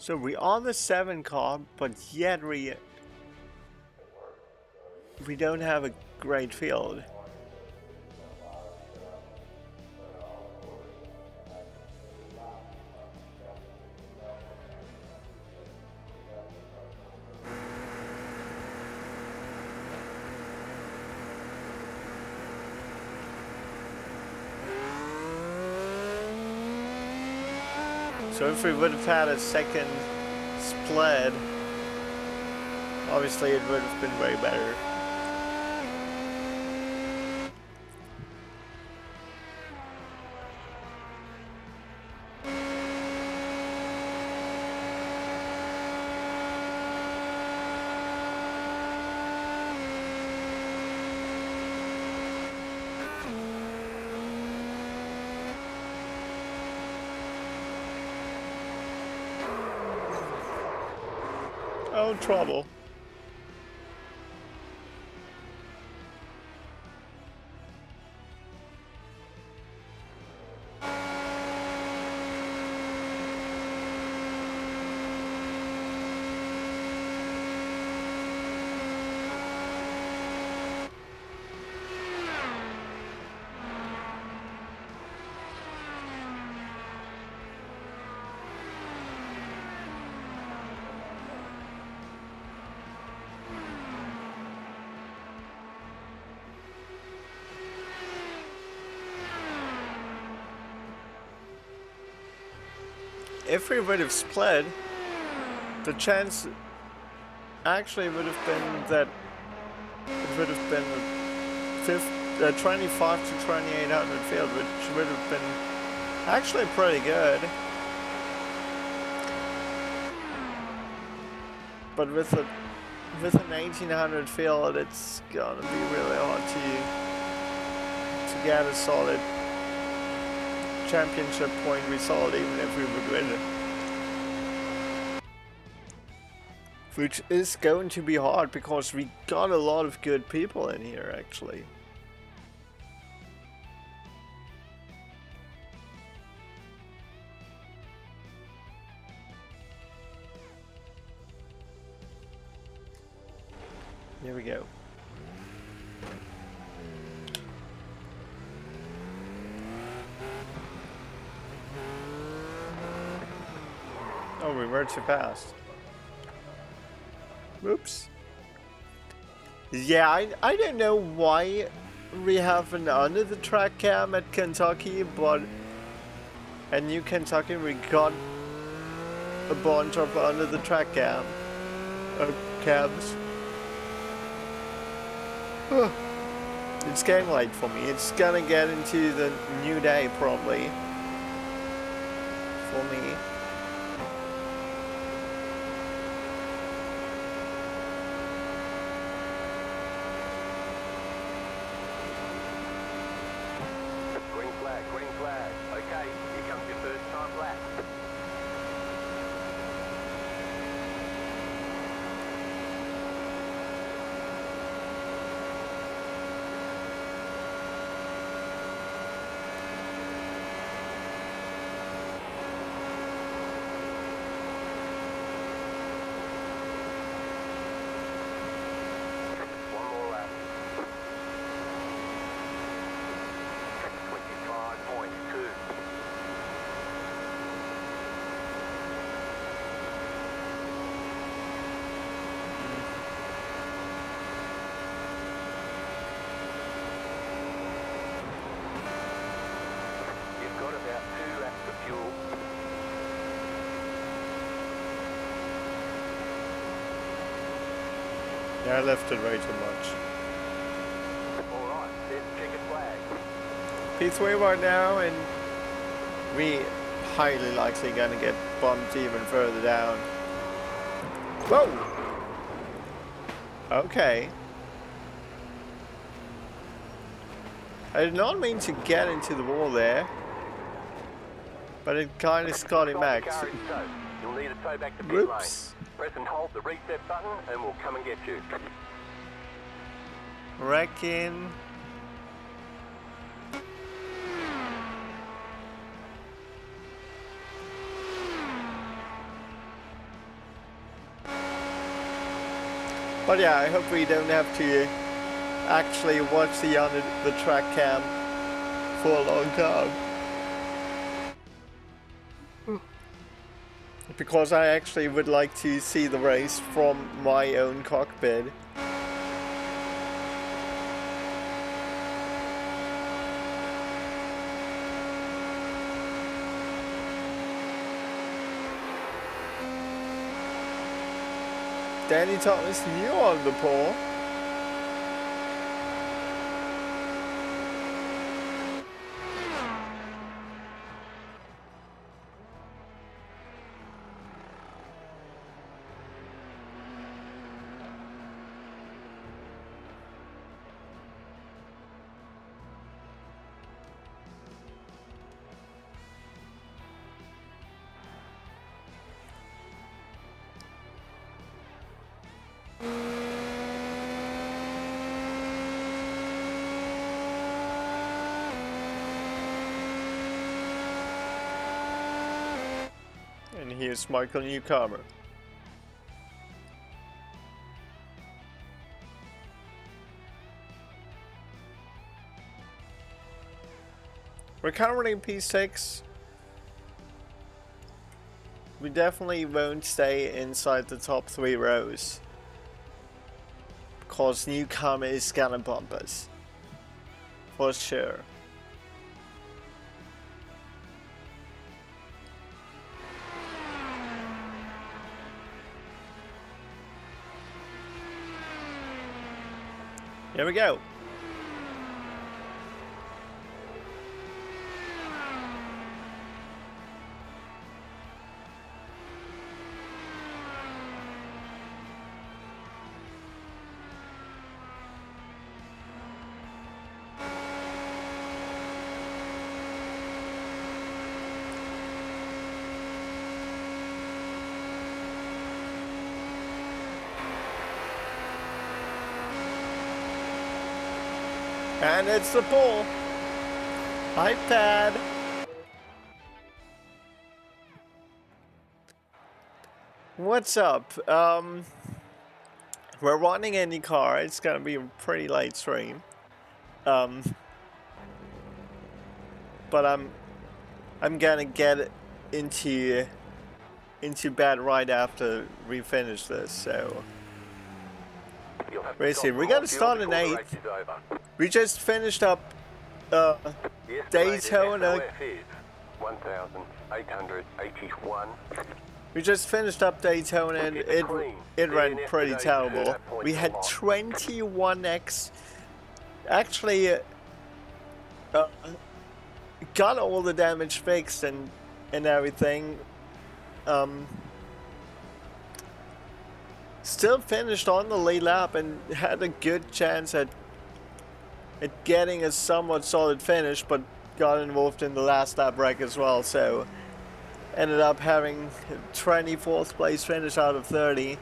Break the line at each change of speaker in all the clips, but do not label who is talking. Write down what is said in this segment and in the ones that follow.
So we are the 7 car, but yet we don't have a great field. So if we would have had a second split, obviously it would have been way better. Oh, trouble. If we would have split, the chance actually would have been that it would have been a 25 to 2800 field, which would have been actually pretty good. But with an 1800 field, it's gonna be really hard to get a solid championship point result, even if we would win it. Which is going to be hard because we got a lot of good people in here, actually. Here we go. Oh, we were too fast. Whoops. Yeah, I don't know why we have an under the track cam at Kentucky, but at New Kentucky we got a bunch of under the track cams. It's getting late for me. It's gonna get into the new day probably for me.
Green flag. Okay, here comes your first time lap. One more lap. 25.2. You've got about 2 laps of fuel.
Yeah, I left it way too much.
Alright, there's the checkered flag.
P3 right now, and we highly likely gonna get bumped even further down. Whoa! Okay. I did not mean to get into the wall there, but it kind of got him back.
You'll need a tow back to pit lane.
Whoops.
Press and hold the reset button and we'll come and get you.
Reckon. But yeah, I hope we don't have to actually watch the track cam for a long time. Because I actually would like to see the race from my own cockpit. Danny Thomas, you on the pole. And here's Michael Newcomer. We're currently in P6. We definitely won't stay inside the top 3 rows. Because Newcomer is gonna bump us. For sure. Here we go. And it's the pole. iPad. What's up? We're running INDYCAR. It's gonna be a pretty late stream. But I'm gonna get into bed right after we finish this. So basically, we gotta start in 8th. We just finished up Daytona.
1,881.
We just finished up Daytona and it ran pretty terrible. We had 21x. Actually, got all the damage fixed and everything. Still finished on the lead lap and had a good chance at getting a somewhat solid finish, but got involved in the last lap wreck as well, so ended up having 24th place finish out of 30.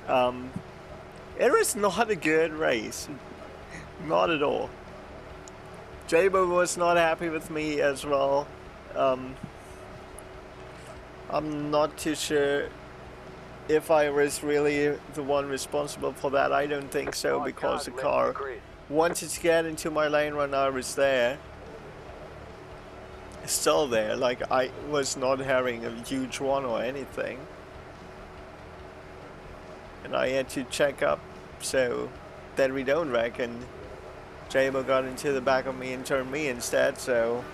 It was not a good race, not at all. Jabo was not happy with me as well. I'm not too sure if I was really the one responsible for that. I don't think so, because the car wanted to get into my lane when I was there. Still there, like I was not having a huge one or anything. And I had to check up so that we don't wreck, and Jabo got into the back of me and turned me instead, so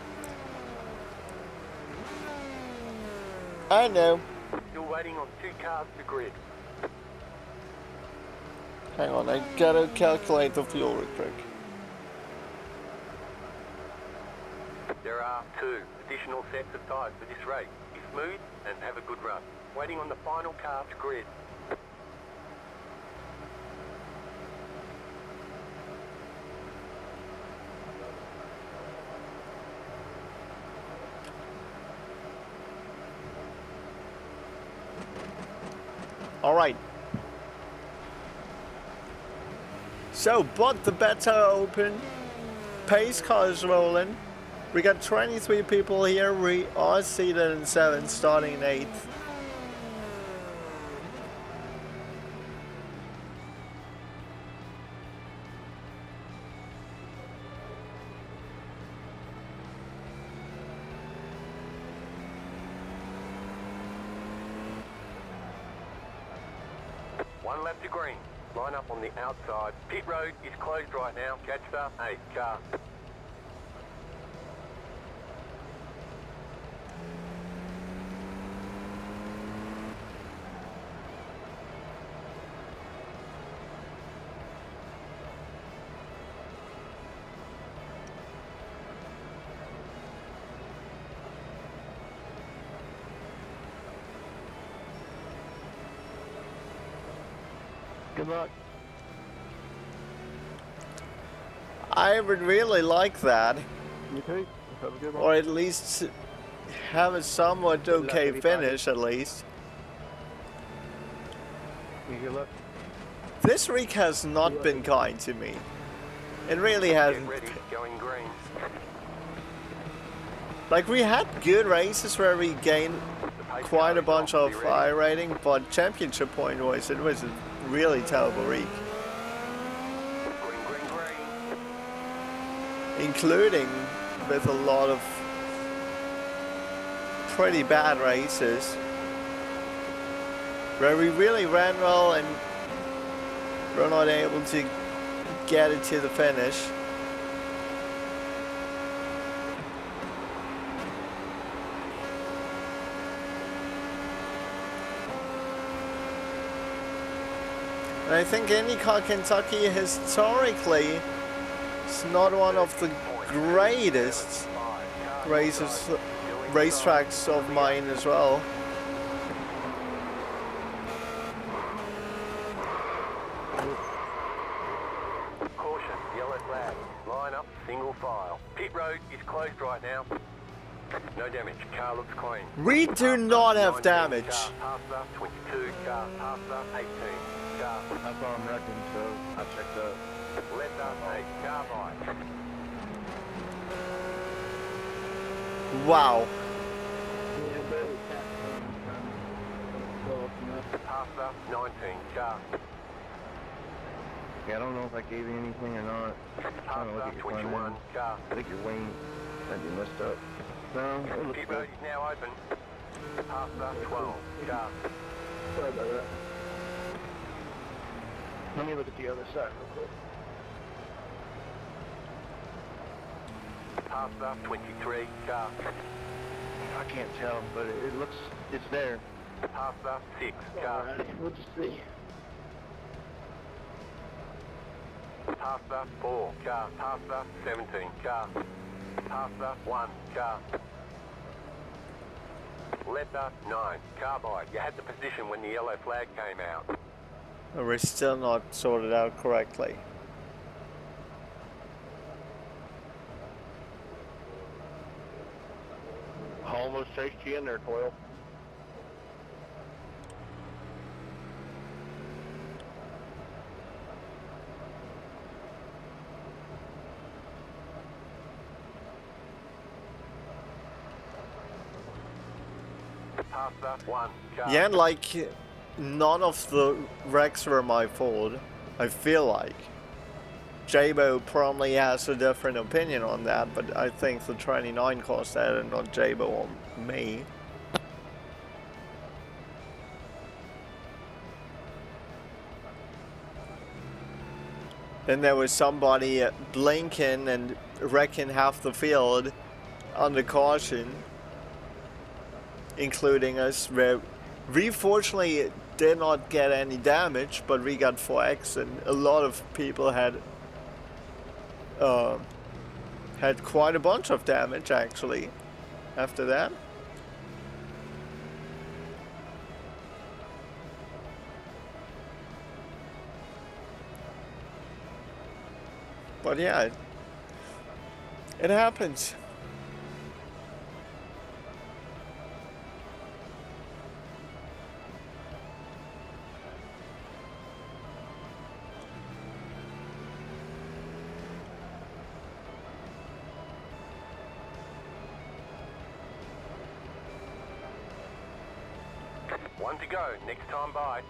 I know.
Still waiting on 2 cars to grid.
Hang on, I gotta calculate the fuel real quick.
There are 2 additional sets of tyres for this race. Be smooth and have a good run. Waiting on the final car to grid.
Alright. So, but the bets are open. Pace car is rolling. We got 23 people here. We are seated in 7th, starting in 8th.
1 lap to green. Line up on the outside. Pit road is closed right now. Catch the 8 car.
Good luck.
I would really like that,
You too. Have a good one.
or at least have a somewhat
Good luck,
okay
everybody.
finish at least.
Good luck.
This week has not been kind to me. It really hasn't.
Get ready. Going green.
Like, we had good races where we gained
The pace
quite
car
a
is
bunch
off.
of
Be ready.
rating, but championship point wise, it was a really terrible week.
Green, green, green.
Including with a lot of pretty bad races where we really ran well and were not able to get it to the finish. And I think INDYCAR Kentucky historically is not one of the greatest racetracks of mine as well.
Caution, yellow flag. Line up, single file. Pit road is closed right now. No damage. Car looks clean.
We do not have
19,
damage.
Car past the 22, car past the 18, car
I saw him wrecking, so I checked up.
left up 8, car by.
Wow.
Past the 19, car.
Yeah, I don't know if I gave you anything or not. I'm trying to look
Past
at
the
your front
21,
end.
car.
I think your wing might be messed up. No, it looks
Pit
good.
road is now open. Past the 12, car.
Sorry about that. Let me look at the other side real quick.
Past the 23, car.
I can't tell, but it looks, it's there.
Past the 6, car.
Alrighty, we'll just see.
Past the 4, car. Past the 17, car. Past the 1, car. Left the 9, car by. You had the position when the yellow flag came out.
We're still not sorted out correctly.
Almost chased you in there, Coil.
Past the 1, car.
Yeah, and like, none of the wrecks were my fault, I feel like. Jabo probably has a different opinion on that, but I think the 29 caused that and not Jabo or me. Then there was somebody blinking and wrecking half the field under caution, including us, where we fortunately did not get any damage, but we got 4x, and a lot of people had quite a bunch of damage actually after that. But yeah, it happens.
One to go, next time by.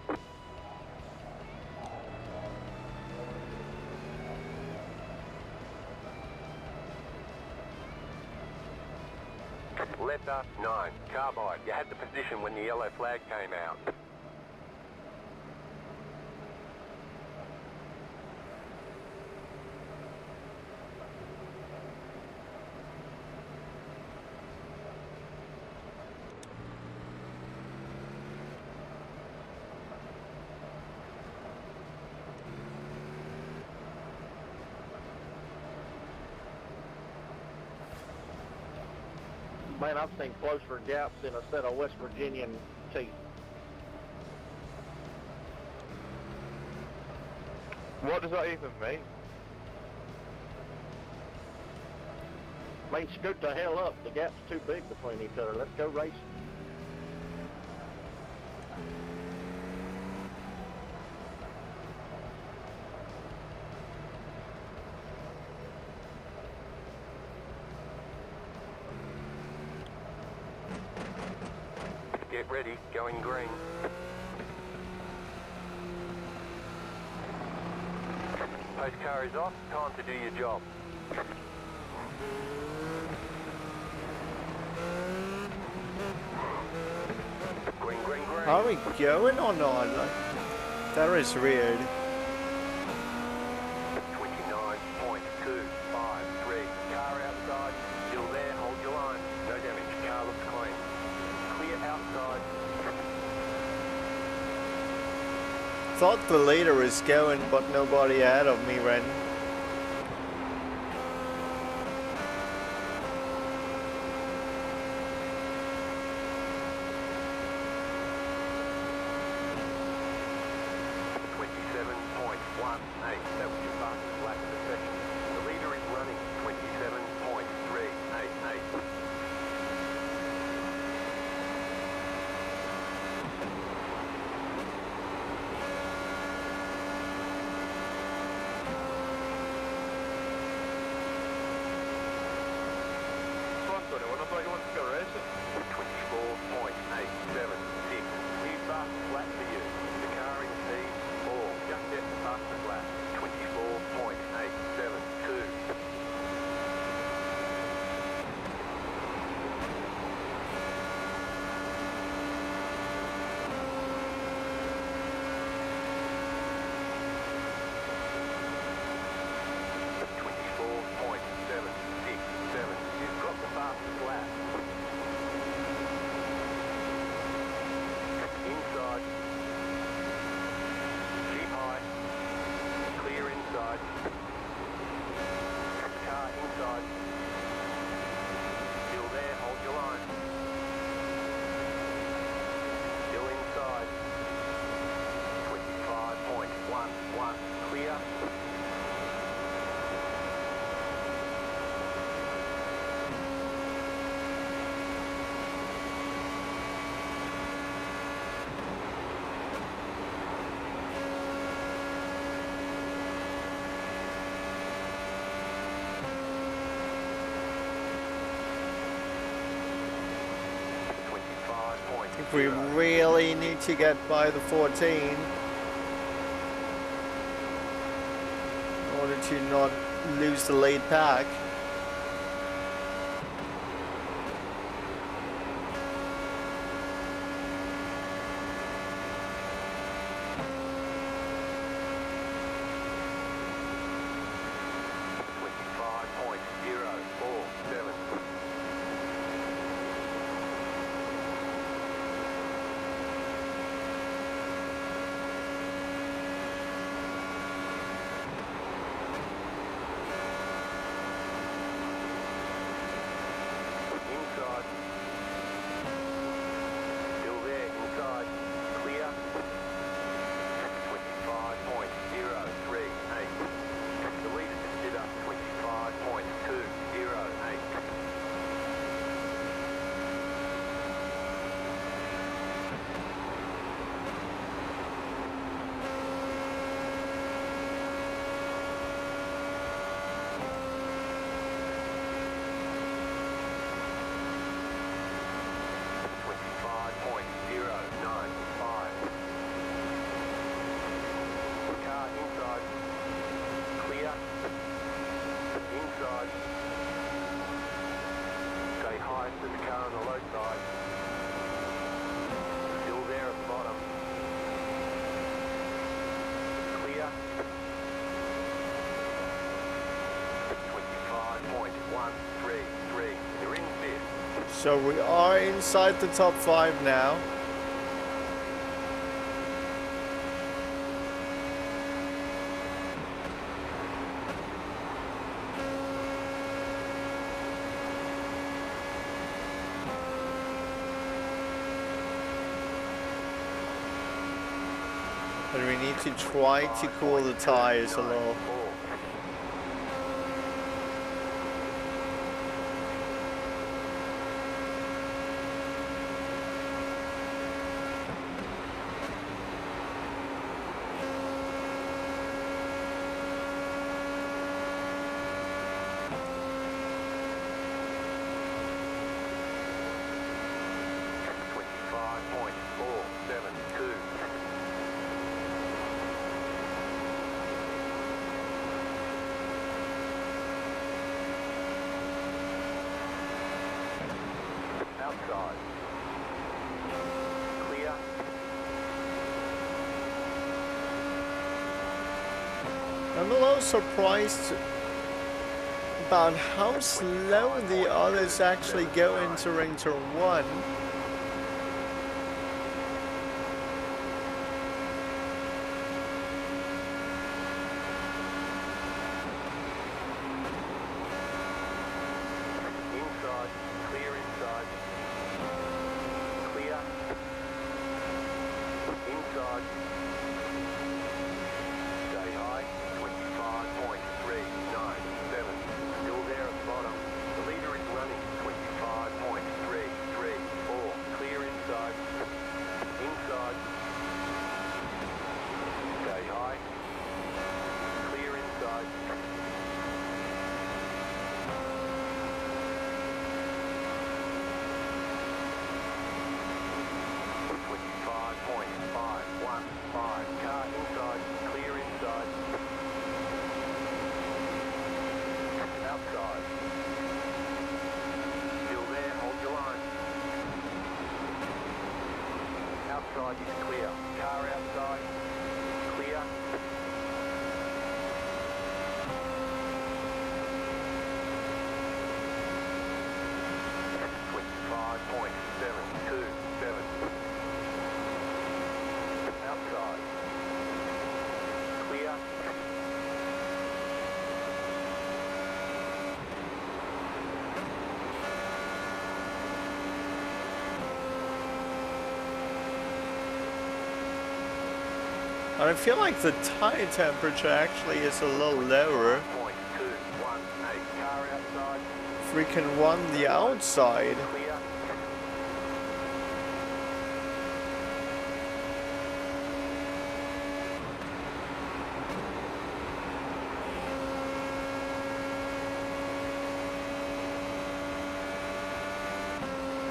Left up 9, car by. You had the position when the yellow flag came out.
Man, I've seen closer gaps in a set of West Virginian teeth.
What does that even mean?
Man, scoot the hell up. The gap's too big between each other. Let's go racing.
Get ready, going green. Post car is off, time to do your job. Green, green, green.
Are we going or not? Like, that is weird.
29.253. Car outside, still there, hold your line. No damage, car looks clean. Clear outside.
Thought the leader was going, but nobody ahead of me ran.
That was your fastest lap of the session. The leader is running 27.388.
Come on, Sonny, when I thought you wanted to go racing.
24.876. New fastest lap for you. The car in P4. Just at the fastest lap. 24.872. You've got the fastest lap. Inside. Keep high. Clear inside. Car inside. Still there, hold your line. Still inside. 25.11. Clear.
If we really need to get by the 14 in order to not lose the lead pack. So we are inside the top 5 now. But we need to try to cool the tires a little.
Outside. Clear.
I'm a little surprised about how slow the others actually go entering turn 1.
Inside. Clear inside. Clear. Inside. Stay high. 25.397. Still there at the bottom. The leader is running. 25.334. Clear inside. Inside. Stay high. Clear inside. Car inside, clear inside. Outside. Still there, hold your line. Outside is clear. Car outside, clear. .727. Outside. Clear.
And I feel like the tire temperature actually is a little lower.
0.218. Car outside.
If we can run the outside.
Clear.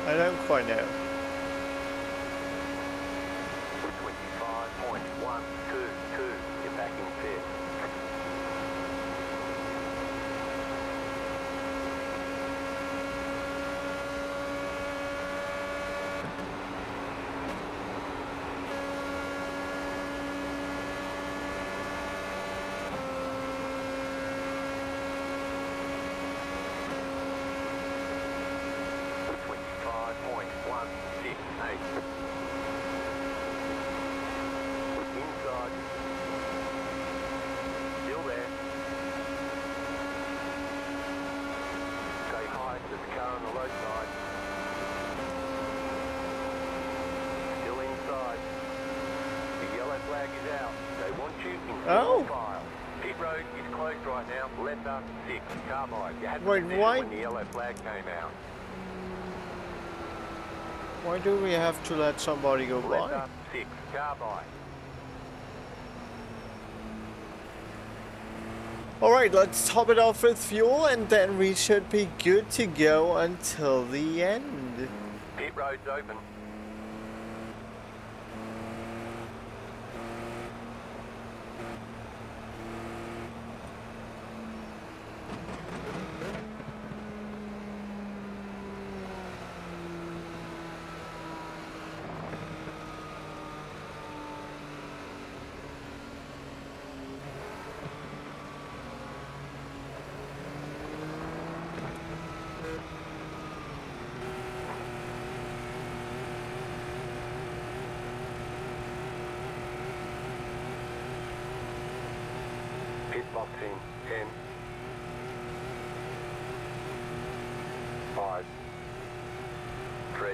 I don't quite know.
25.122. You're back in fifth. Inside. Still there. Stay high, there's a car on the low side. Still inside. The yellow flag is out. They want you in single file. Pit road is closed right now. Letter 6. Carbide. You had to
Wait,
be there
why?
when the yellow flag came out.
Why do we have to let somebody go by?
Letter 6. Carbide.
Alright, let's top it off with fuel and then we should be good to go until the end.
Pit road's open. Pit box in 10, 5, 3,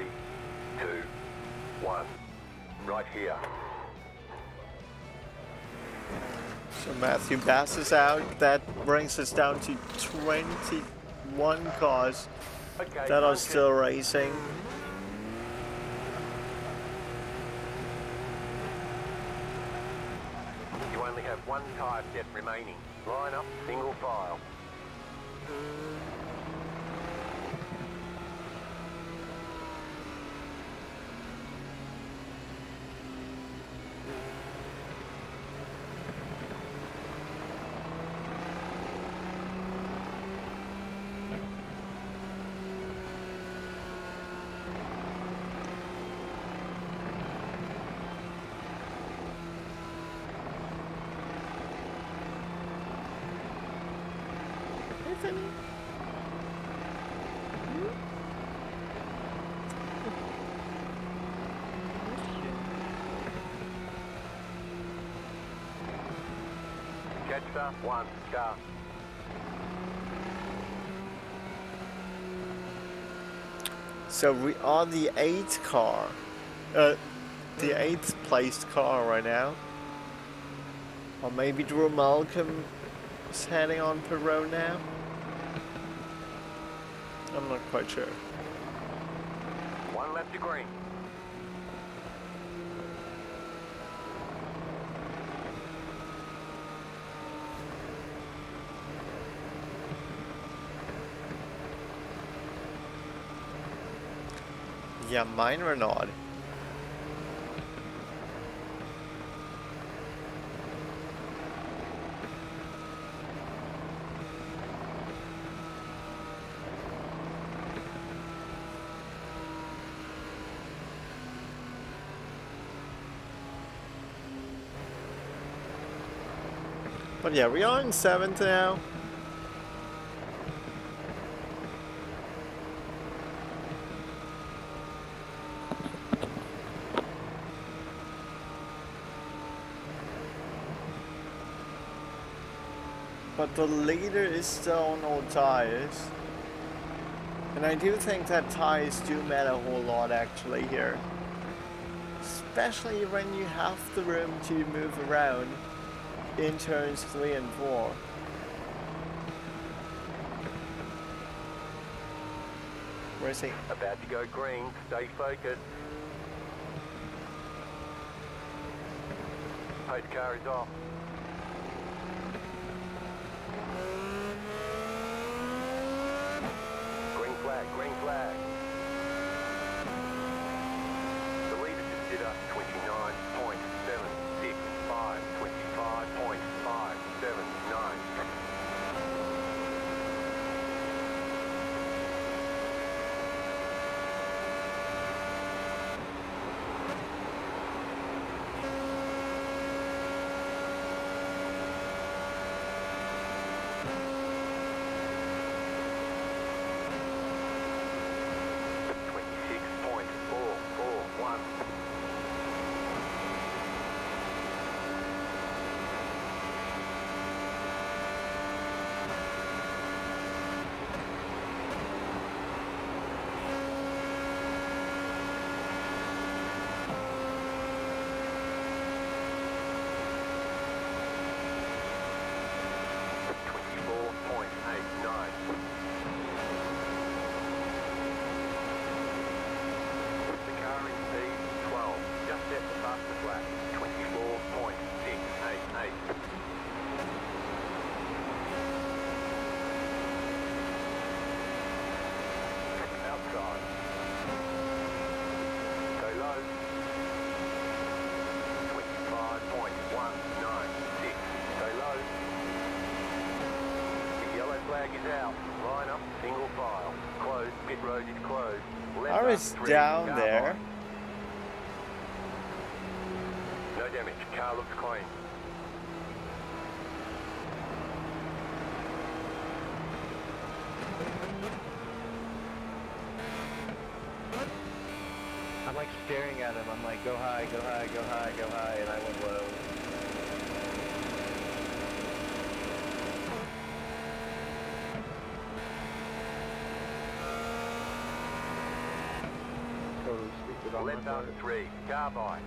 2, 1. Right here.
So Matthew passes out. That brings us down to 21 cars
Okay,
that are
focus.
still racing.
You only have one tyre set remaining. Line up, single file. Jetstar, 1, start.
So we are the 8th car. The 8th placed car right now. Or maybe Drew Malcolm is heading on pit road now. I'm not quite sure.
1 left to green.
Yeah, mine were not. But yeah, we are in 7th now. But the leader is still on all tires. And I do think that tires do matter a whole lot actually here. Especially when you have the room to move around in turns 3 and 4. Where's he?
About to go green, stay focused. Pace car is off. Green flag, green flag. The leader just did a 29.765, 25.579.
I was down there.
No damage. Car looks clean.
I'm like staring at him. I'm like, go high, go high, go high, go high, and I went low. Totally stupid on my
Left
part.
on 3. Car by.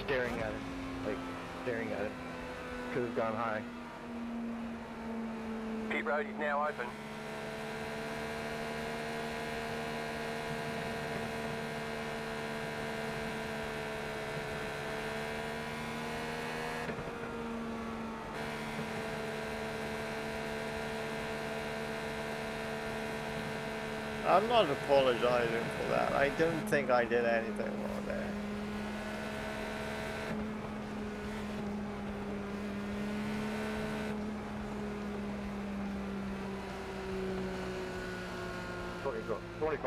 Staring at him. Like, staring at him. Two's gone high.
Pit road is now open.
I'm not apologizing for that. I don't think I did anything wrong there.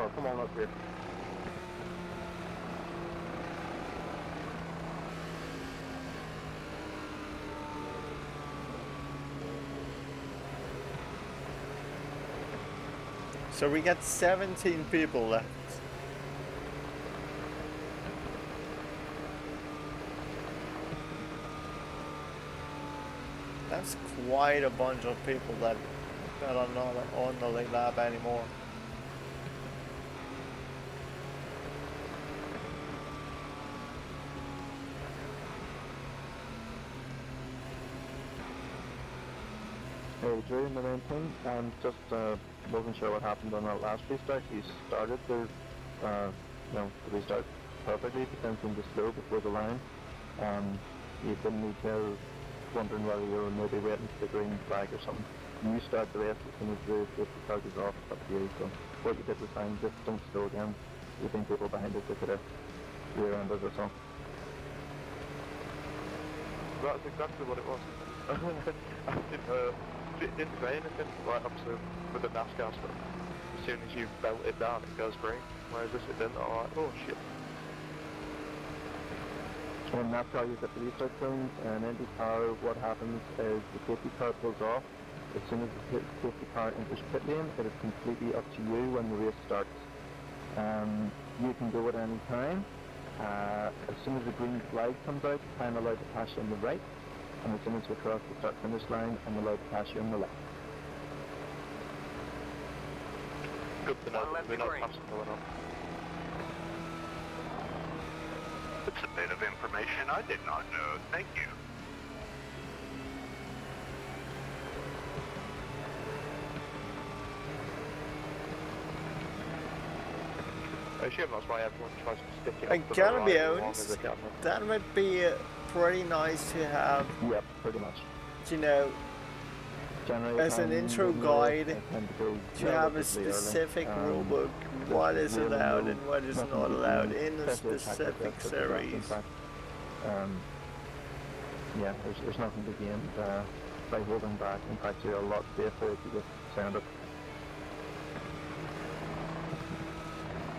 car, come on up here.
So we got 17 people left. That's quite a bunch of people that are not on the league lab anymore.
Hey Drew, my main thing, just wasn't sure what happened on that last restart. You started the restart perfectly, but then seemed to slow before the line. You didn't need to wondering whether you were maybe waiting for the green flag or something. You start the race as soon as the safety car goes off, up to you. So what you did was fine, just don't slow again. You think people behind us, they could have rear-ended or something.
That's exactly what it was. It didn't say anything, like obviously with the NASCAR stuff. As soon as you belt it down, it goes green. Whereas this it didn't, I'm like, oh shit.
In NASCAR you get the restart zones, and INDYCAR what happens is the safety car pulls off. As soon as the safety car enters pit lane, it is completely up to you when the race starts. You can go at any time. As soon as the green flag comes out, I'm allowed to pass you on the right, and as soon as we cross the start finish line, I'm allowed to pass you on the left.
Good to know that we're not passing going on.
It's a bit of information I did not know. Thank you.
I assume that's why everyone tries to stick it
I
up to the
gotta
right
be
as long
honest,
as they can.
that would be pretty nice to have,
Yep, pretty much.
you know,
Generally,
as an intro guide, to have a specific rulebook, what is allowed and what is not allowed in a specific series.
Yeah, there's nothing to gain by holding back. In fact, you're a lot safer if you just send it.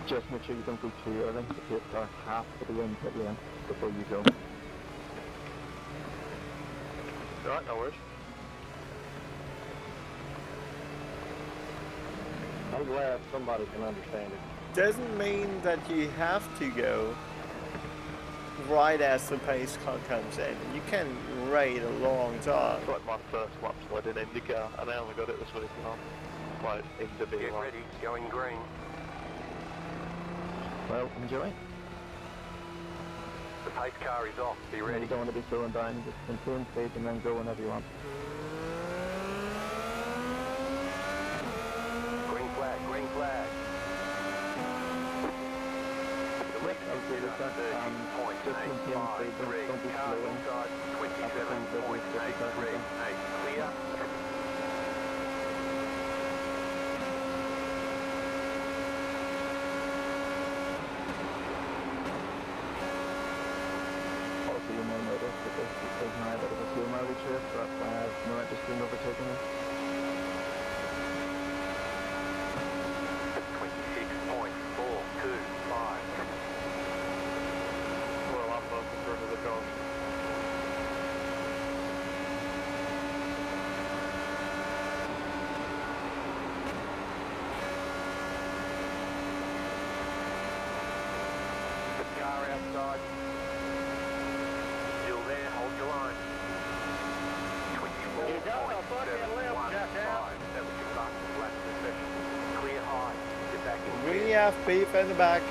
Just make sure you don't go too early. The pace car has to be in pit lane before you go.
Alright, no worries.
I'm glad somebody can understand it.
Doesn't mean that you have to go right as the pace car comes in. You can wait a long time.
It's like my first lap sled in INDYCAR, and I only got it this week, you know. Like, into being
Get ready, going green.
Well, enjoy.
The pace car is off, be ready.
You don't want to be slowing down, just maintain speed and then go whenever you want.
Green flag, green flag. The lead is at 30.8553. Car inside 27.83. Clear.
Also, you may notice that this is now a bit of a slow mileage race, but I have no interest in overtaking them.
26.425.
Well, I'm looking for another cars.
The car outside. Still there, hold your line. 24.
You got a fucking left, jackass.
That was your fastest lap of the session. Clear high. Get back in.
We have beef in the back.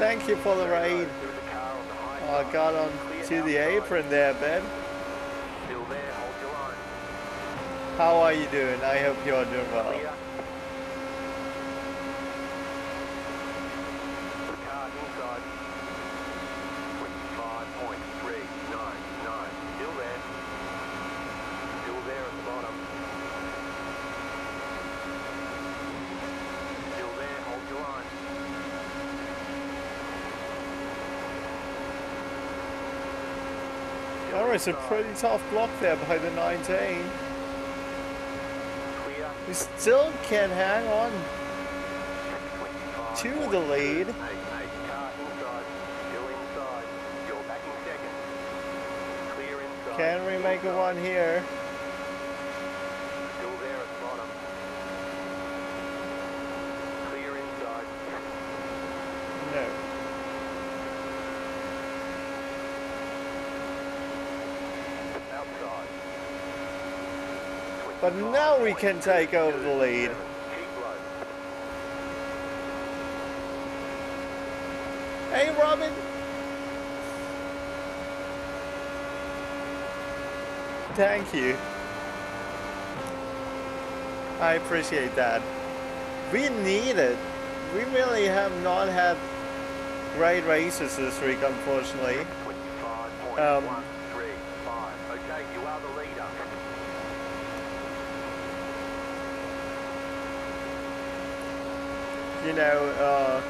Thank you for the raid.
There is a car on the high
Oh, I
side.
got on to the apron there, Ben.
Still there, hold your line.
How are you doing? I hope you're doing well.
Clear. Car inside. 25.399. Still there. Still there at the bottom. Still there, hold your line.
That was a pretty tough block there by the 19.
Clear.
We still can hang on to the lead.
25.288. Car inside. Still inside. You're back in second. Clear inside.
Can we make a run here?
Still there at the bottom. Clear inside.
No.
Outside.
But now we can take over the lead.
Keep low.
Hey, Robin. Thank you. I appreciate that. We need it. We really have not had great races this week, unfortunately.
25.135. Okay, you are the leader.
You know,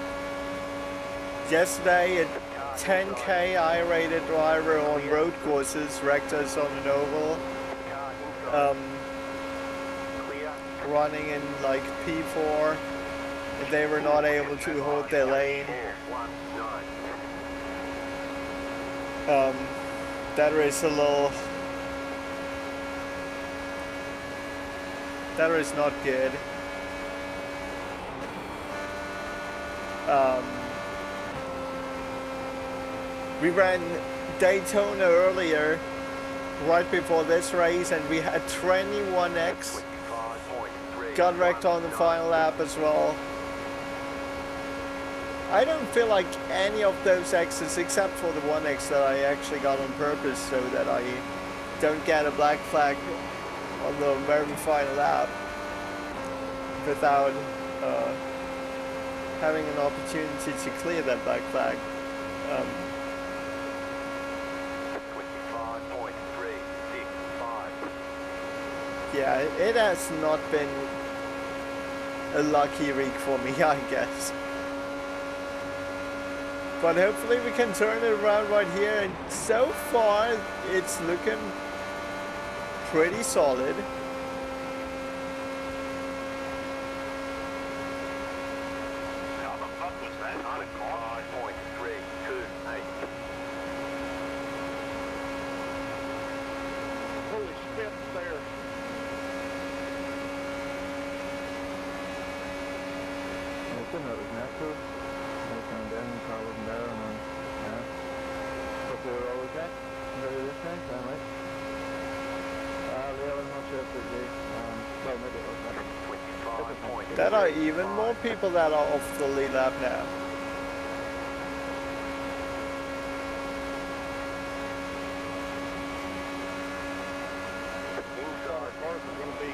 yesterday at 10K, I rated driver on road courses, wrecked us on an oval,
Car inside. Clear.
running in like P4, and they were not able to hold their lane.
419.
That is a little, that is not good. We ran Daytona earlier, right before this race, and we had 21X.
25.3.
Got wrecked on the final lap as well. I don't feel like any of those X's, except for the one X that I actually got on purpose so that I don't get a black flag on the very final lap without having an opportunity to clear that black flag.
25.365.
Yeah, it has not been a lucky week for me, I guess. But hopefully we can turn it around right here, and so far it's looking pretty solid.
How the fuck was that? 25.328.
Holy shit, there.
I didn't know it was natural. I turned down and the car wasn't there, and then, yeah. But they were all okay. Ready this time, right? Really, I'm not sure if it was. Well, maybe it was.
25.3.
There are even more people that are off the lead lap now.
Inside.
Cars are going to be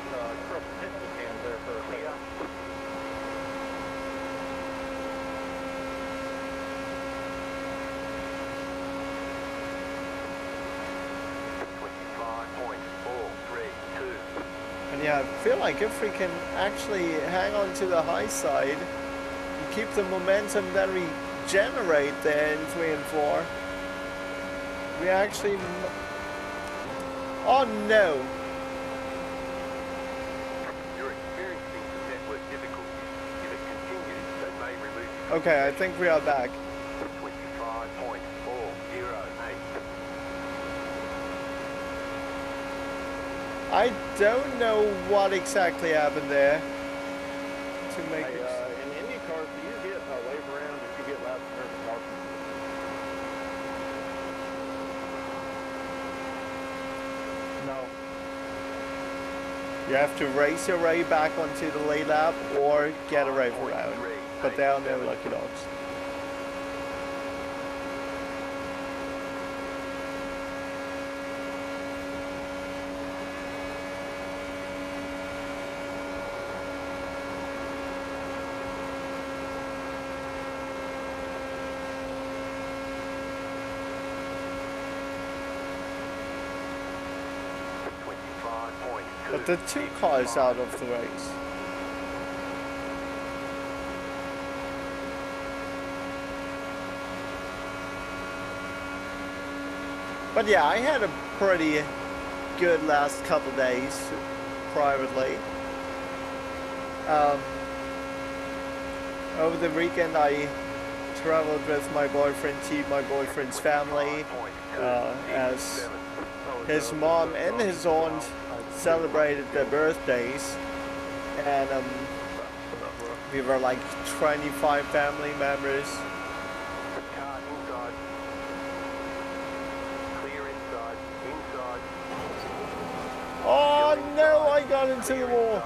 triple picnic cans there for a
Clear.
second.
And yeah, I feel like if we can actually hang on to the high side and keep the momentum that we generate there in 3 and 4, we actually... Oh no!
You're experiencing some network difficulties. If it continues, they may remove you.
Okay, I think we are back.
25.408.
I don't know what exactly happened there to make
Hey,
it...
in INDYCAR, do you get a wave around if you get laps in the car?
No.
You have to race your way back onto the lead lap or get a rave around. But there are no lucky dogs. the 2 cars out of the race. But yeah, I had a pretty good last couple days privately. Over the weekend I traveled with my boyfriend to my boyfriend's family as his mom and his aunt celebrated their birthdays, and we were like 25 family members.
Car inside. Clear inside. Inside.
Oh no, I got into the wall.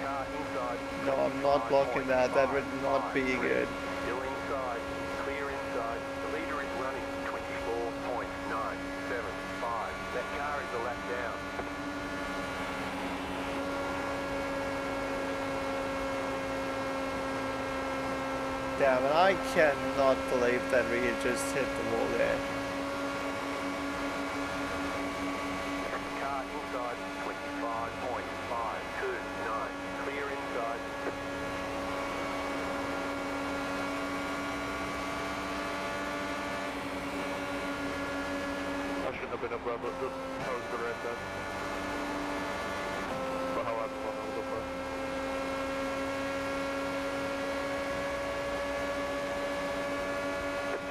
Car inside.
No, I'm not blocking that. That would not be good.
Still inside. Clear inside. The leader is running 24.975. That car is a lap down.
Damn it, I cannot believe that we just hit the wall there.
Car inside 25.529. Clear inside.
I shouldn't have been up there, but that was the red then. But however, I was up there.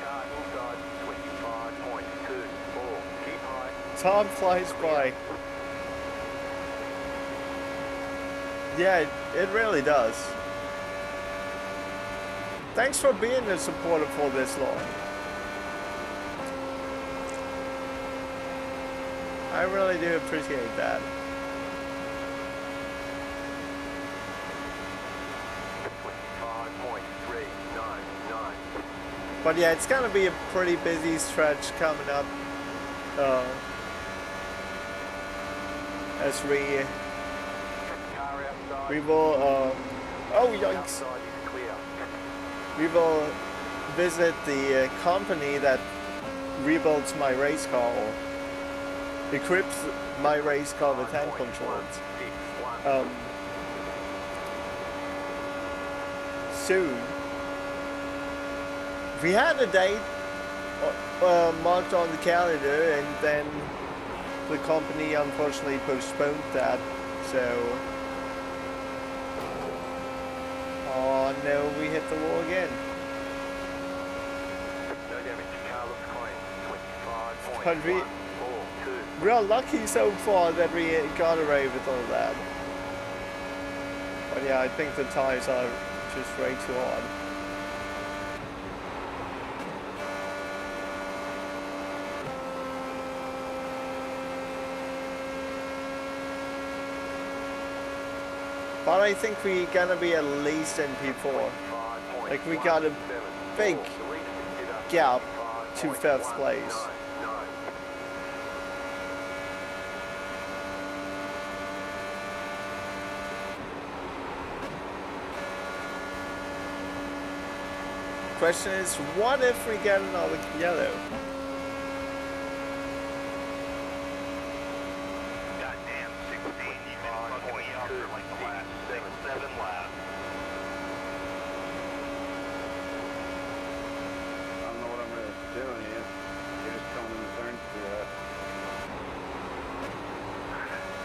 Car inside 25.24. Keep high.
Time flies by. Yeah, it really does. Thanks for being a supporter for this long. I really do appreciate that.
25.399.
But yeah, it's gonna be a pretty busy stretch coming up. As we
Car outside.
will oh yikes,
Outside is clear.
we will visit the company that rebuilds my race car, or equips my race car with hand controls.
161.
Soon. We had a date marked on the calendar, and then the company unfortunately postponed that, so... Oh no, we hit the wall again.
No damage. Car looks clean.
But
25.142.
we are lucky so far that we got away with all that. But yeah, I think the tires are just way too hard. But I think we're gonna be at least in P4. Like, we got a big gap to 5th place. Question is, what if we get another yellow?
Goddamn 16. You've been fucking me up for like the last 7 laps.
I don't know what I'm really doing here. You're just coming in the turn to do that.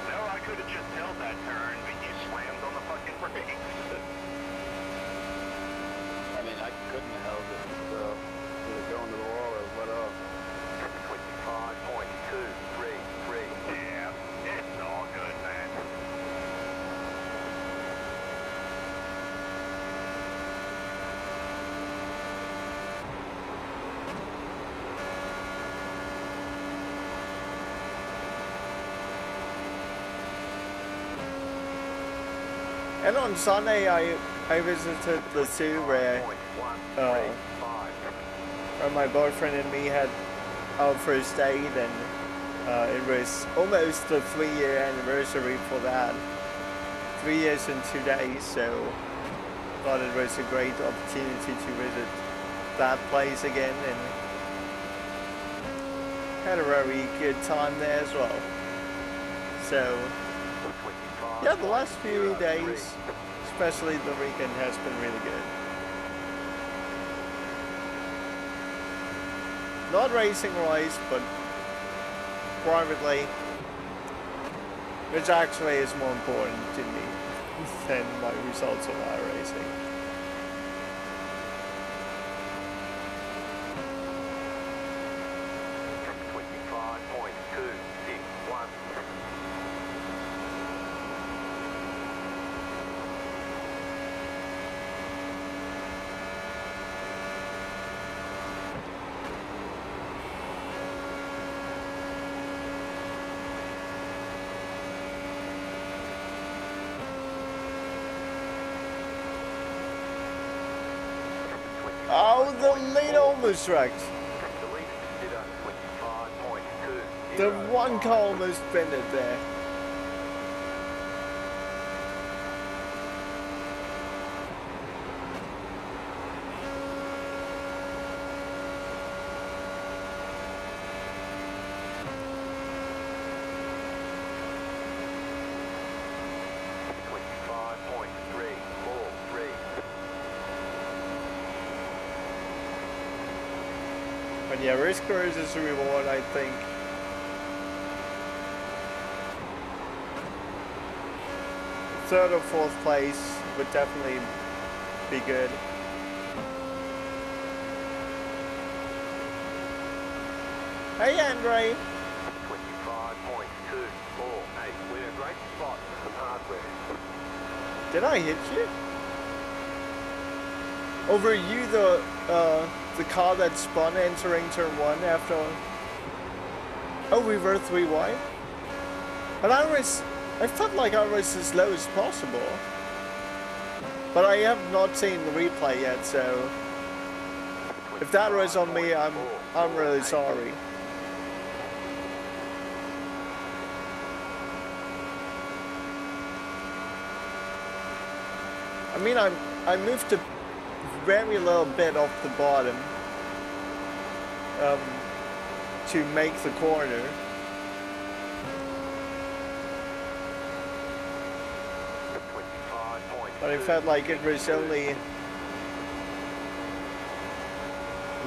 No, I could have just held that turn, but you slammed on the fucking brakes.
I mean, I couldn't have held it, so either go into the wall or let off.
25.233. Yeah, it's all good, man.
And on Sunday, I visited the zoo where my boyfriend and me had our first date, and it was almost the 3-year anniversary for that. 3 years and 2 days, so thought it was a great opportunity to visit that place again, and had a very good time there as well. So yeah, the last few days, especially the weekend, has been really good. Not racing wise, but privately, which actually is more important to me than my results of iRacing. Oh, the lead almost wrecked. The one car almost bent it there. But yeah, race cars is a reward, I think. Third or fourth place would definitely be good. Hey, Andre.
25.248. We're in a great spot for some hardware.
Did I hit you? Or were you the car that spun entering turn 1 after? Oh, we were 3 wide? But I felt like I was as low as possible. But I have not seen the replay yet, so if that was on me, I'm really sorry. I mean, I moved a very little bit off the bottom to make the corner. But I felt like it was only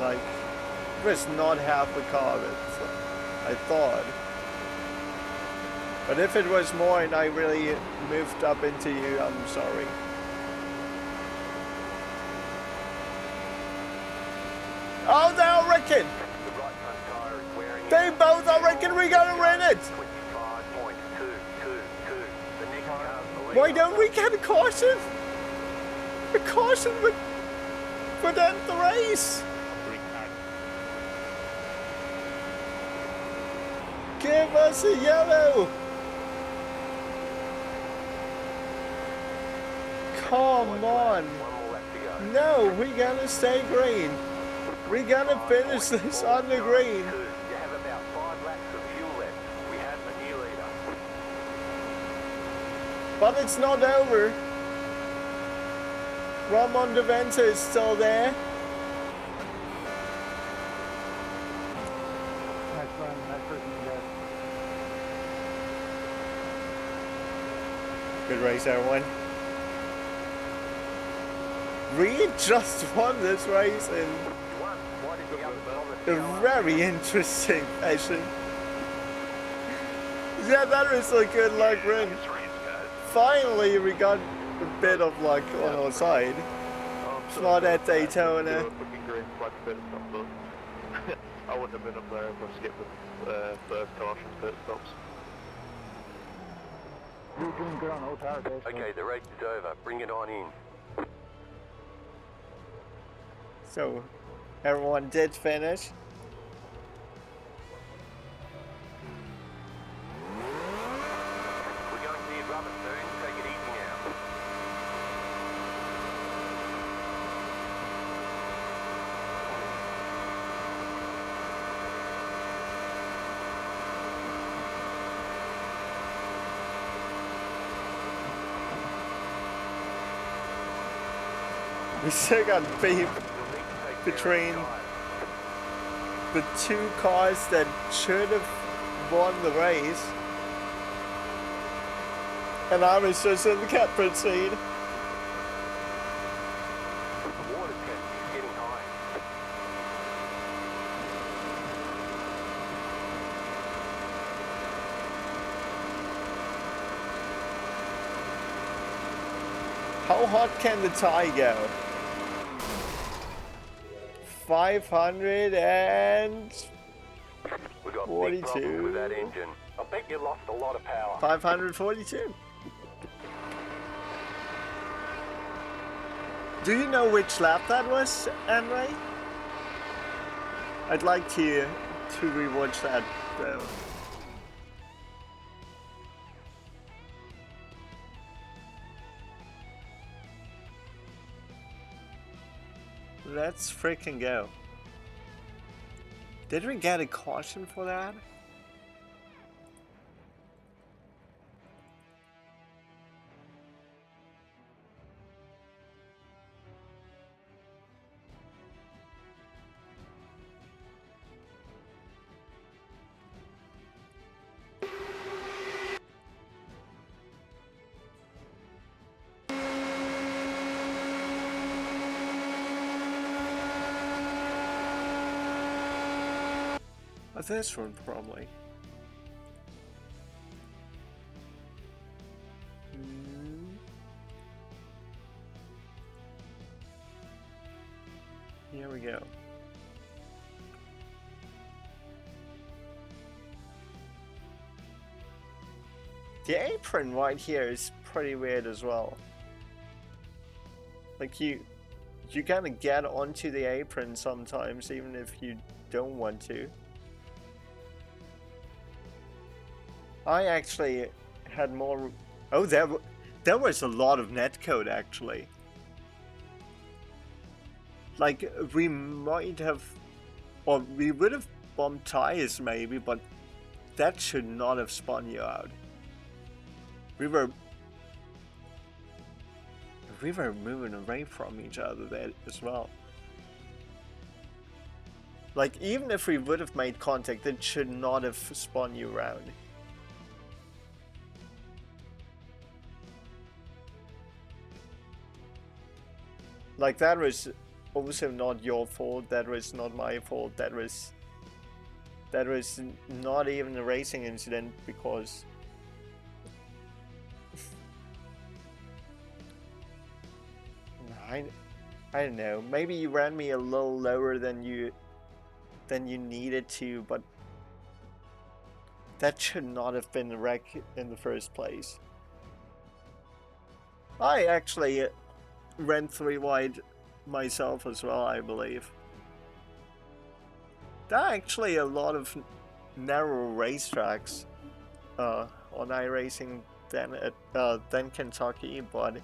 like it was not half the car that I thought. But if it was more and I really moved up into you, I'm sorry. Oh, they all reckon! They both are reckon we gotta win it! Why don't we get a caution? A caution would end the race! Give us a yellow! Come on! No, we gotta stay green. We gotta finish this on the green.
You have about 5 laps of fuel left. We have a new leader.
But it's not over. Ramon Deventa is still there.
Nice run, nice person, guys.
Good race, everyone. We just won this race in a very interesting fashion. Yeah, that was a good luck run. Finally, we got a bit of luck on our side. It's not at Daytona.
I wouldn't have been up there if I skipped the first caution pit stops.
You're doing good on old tire, guys.
Okay, the race is over. Bring it on in.
So, everyone did finish.
We're going to need rubber soon. Take it easy now.
We still got beef between the two cars that should have won the race. And I was just in the captain seat.
The water temp is getting high.
How hot can the tie go? 500 and...
We got
42.
big problems with that engine. I bet you lost a lot of power.
542. Do you know which lap that was, Andre? I'd like to rewatch that though. Let's freaking go. Did we get a caution for that? Oh, this one probably. Here we go. The apron right here is pretty weird as well. Like you gotta get onto the apron sometimes, even if you don't want to. I actually had more... Oh, there was a lot of netcode actually. Like, we might have... Or we would have bumped tires maybe, but that should not have spun you out. We were moving away from each other there as well. Like, even if we would have made contact, it should not have spun you around. Like, that was also not your fault, that was not my fault, that was not even a racing incident, because I don't know, maybe you ran me a little lower than you needed to, but that should not have been a wreck in the first place. I actually ran 3 wide myself as well, I believe. There are actually a lot of narrow racetracks on iRacing than Kentucky, but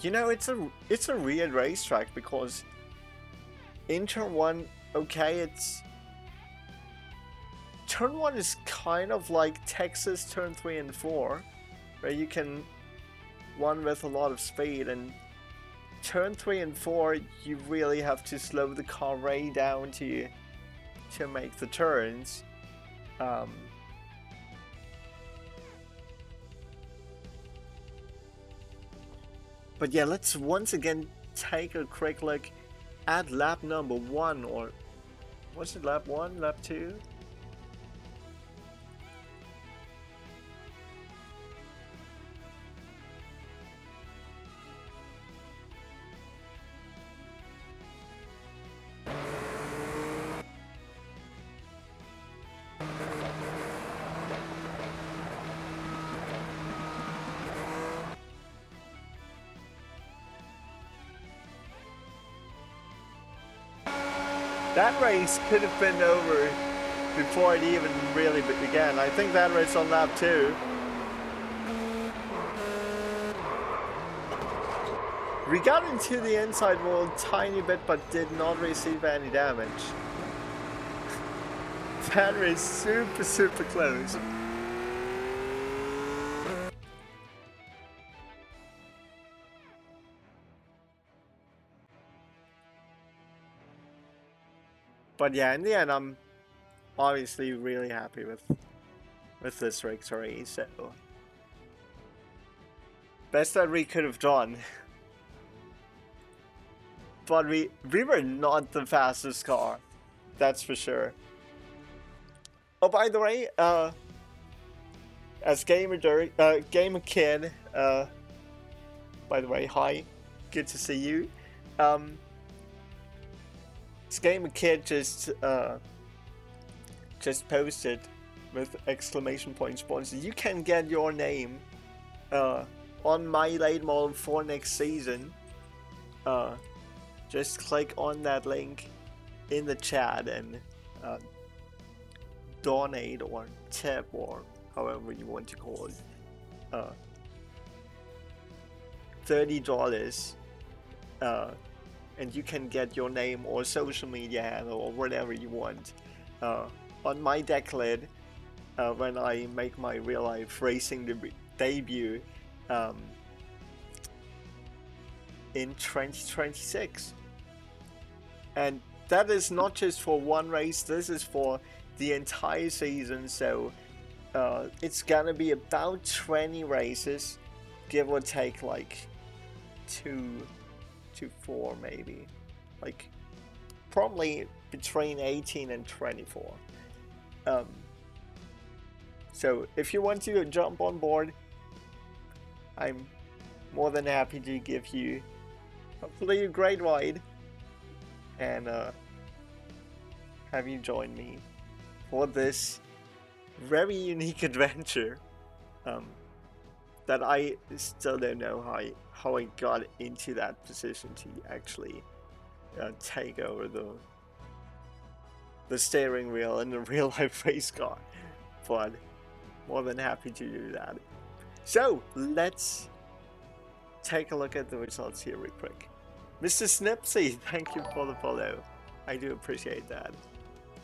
you know, it's a weird racetrack because in turn 1, okay, it's turn 1 is kind of like Texas turn 3 and 4, where you can run with a lot of speed, and turn 3 and 4 you really have to slow the car way down to make the turns. But yeah, let's once again take a quick look at lap number 1, or was it lap 1, lap 2? That race could have been over before it even really began. I think that race on lap 2. We got into the inside wall a tiny bit, but did not receive any damage. That was super, super close. But yeah, in the end, I'm obviously really happy with with this victory, so best that we could have done. But we were not the fastest car, that's for sure. Oh, by the way, as Gamer Kid, by the way, hi, good to see you. This Gamer Kid just posted with exclamation point sponsor. You can get your name on my late model for next season. Just click on that link in the chat and donate or tip or however you want to call it. $30, and you can get your name or social media handle or whatever you want on my deck lid when I make my real life racing debut in 2026. And that is not just for one race, this is for the entire season, so it's gonna be about 20 races, give or take like 2 to 4 maybe, like probably between 18 and 24. So if you want to jump on board, I'm more than happy to give you hopefully a great ride and have you join me for this very unique adventure that I still don't know how I got into that position to actually take over the steering wheel in a real life race car, but more than happy to do that. So let's take a look at the results here real quick. Mr. Snipsy, thank you for the follow. I do appreciate that.